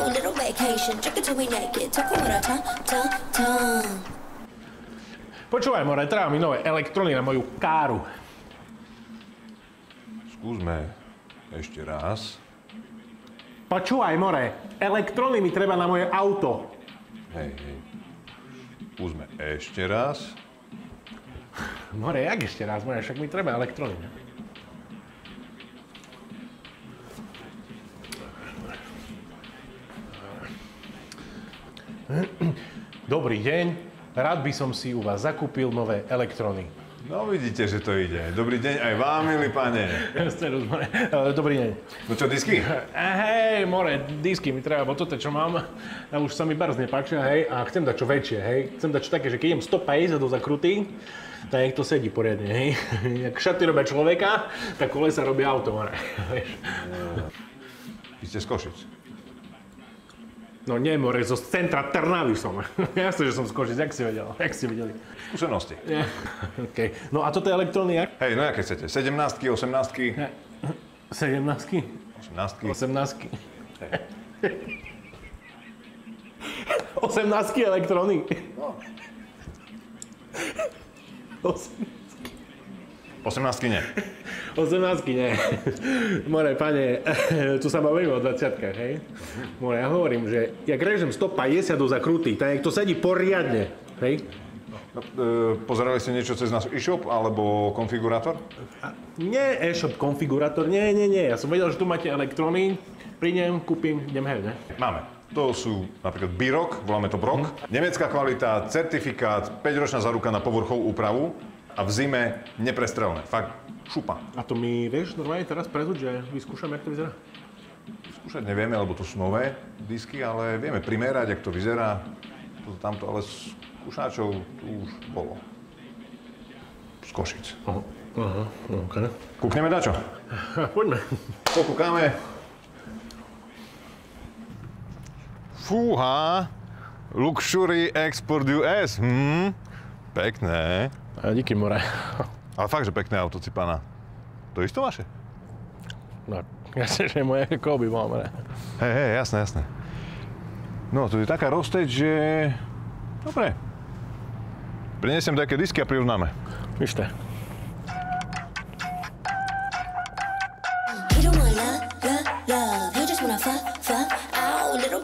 Oh, little vacation, drink it till we naked, talking with our tongue. Počúvaj, more, treba mi nové elektrony na moju káru. Skúsme ešte raz. Počúvaj, more, elektrony mi treba na moje auto. Hej. Skúsme ešte raz. More, jak ešte raz, more, však mi treba elektrony. Dobrý deň, rád by som si u vás zakúpil nové elektrony. No vidíte, že to ide. Dobrý deň aj vám, milý pane. Dobrý deň. No čo, disky? Hej, more, disky mi treba, bo toto, čo mám, už sa mi barz nepáčia, hej, a chcem dať čo väčšie, hej. Chcem dať čo také, že keď idem 150 do zakrutý, tak nech to sedí poriadne, hej. Jak šaty robia človeka, tak kolesa robia auto, more, vieš. Vy ste z Košic. No nie, more, zo centra Trnavy som. Jasne, že som z Košic, jak si vedel, jak ste videli. Skúsenosti. Yeah. Okay. No a toto je elektrony, jak? Hej, no aké chcete? 17-ky, 18-ky? 17-ky? 18-ky? 18-ky. 18-ky elektrony. No. 18-ky nie. 18-ky nie. More, pane, tu sa bavíme o 20-kách, hej? More, ja hovorím, že jak režem 150 do zakrutý, tak to sedí poriadne, hej? No, pozerali ste niečo cez náš e-shop alebo konfigurátor? Nie e-shop, konfigurátor, nie. Ja som vedel, že tu máte elektrony, prídem, kúpim, idem hej, ne? Máme. To sú napríklad Birok, voláme to Brok. Nemecká kvalita, certifikát, 5-ročná záruka na povrchovú úpravu a v zime neprestrelné. Fakt šupa. A to mi, vieš, normálne teraz prezúť, že vyskúšam, jak to vyzerá? Skúšať nevieme, lebo to sú nové disky, ale vieme primerať, jak to vyzerá. Toto tamto, ale skúšačov tu už bolo. Z Košic. Aha, OK. Kúkneme dačo? Poďme. Pokúkame. Fúha, Luxury Export US, pekné. Díky, more. Ale fakt, že pekné auto, pána. To je isto vaše? No, jasne, že moje Kobe mám, more. Hej, jasné. No, to je taká rozteč, že... Dobre. Prinesiem také disky a prirovnáme. Vyšte.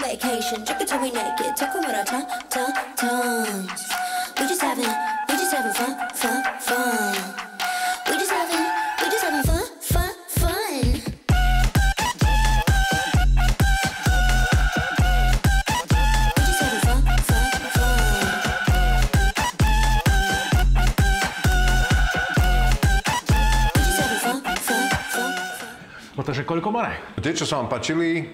Vacation, drink it till we naked, talking with our tongues. We just having fun. We just having fun. No takže koľko, more? Tie, čo sa vám páčili,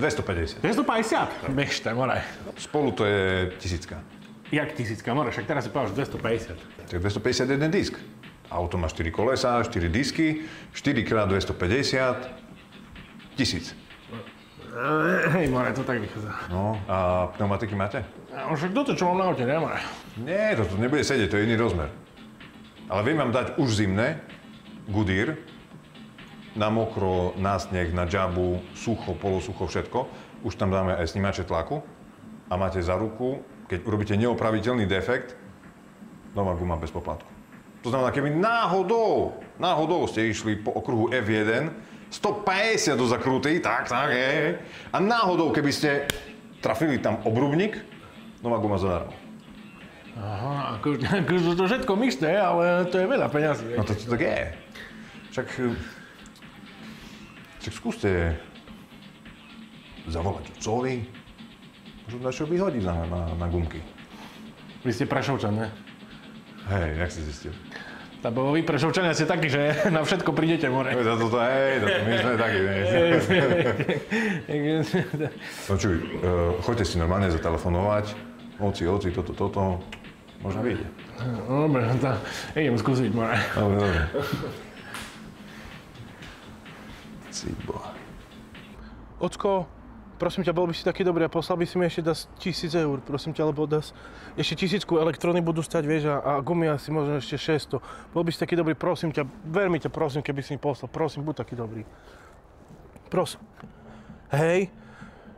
250. 250? Bežte, more. Spolu to je 1000. Jak 1000, more? Však teraz si povedal, že 250. Tak 251 disk. Auto má 4 kolesa, 4 disky, 4x250, 1000. Hej, more, to tak vychádza. No, a pneumatiky máte? Však toto, čo mám na aute, ne, more? Nie, toto nebude sedieť, to je iný rozmer. Ale viem vám dať už zimné, Goodyear, na mokro, na sneh, na džabu, sucho, polosucho, všetko. Už tam dáme aj snímače tlaku a máte za ruku, keď urobíte neopraviteľný defekt, nová guma bez poplatku. To znamená, keby náhodou ste išli po okruhu F1, 150 do zakrutý, tak, hej. A náhodou, keby ste trafili tam obrubník, nová guma zadarmo. Aha, akože to všetko myšte, ale to je veľa peňazí. No to tak je. Však skúste zavolať otcovi, možno dačo vyhodiť na gumky. Vy ste Prešovčan, ne? Hej, jak si zistil? Lebo vy Prešovčania ste takí, že na všetko prídete, more. My sme takí, No čuj, choďte si normálne zatelefonovať, oci, toto, možno vyjde. Dobre, idem skúsiť, more. Dobre. Boha. Ocko, prosím ťa, bol by si taký dobrý a poslal by si mi ešte 1000 eur, prosím ťa, lebo ešte 1000 elektrony budú stať, vieš, a gumy asi možno ešte 600. Bol by si taký dobrý, prosím ťa, veľmi ťa prosím, keby si mi poslal, prosím, buď taký dobrý. Prosím. Hej,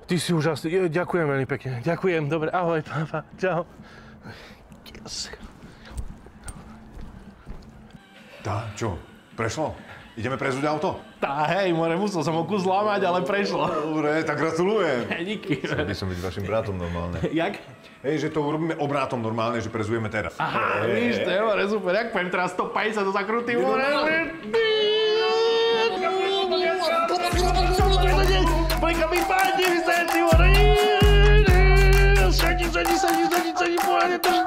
Ty si úžasný. Ďakujem veľmi pekne. Ďakujem. Dobre, ahoj, pápa. Čau. Yes. Tá, čo? Prešlo? Ideme prezúť auto? Tá, hej, more, musel som ho kus zlamať, ale prešlo. Dobre, tak gratulujem. Díky. Chcel by som byť vašim bratom normálne. Jak? Hej, že to urobíme obrátom normálne, že prezujeme teraz. Aha, víš, to je more, super. Jak poviem teraz 150 to zakrutý, more. Pojďka mi pádí, vy se, ty more. Sadí, pohľadne,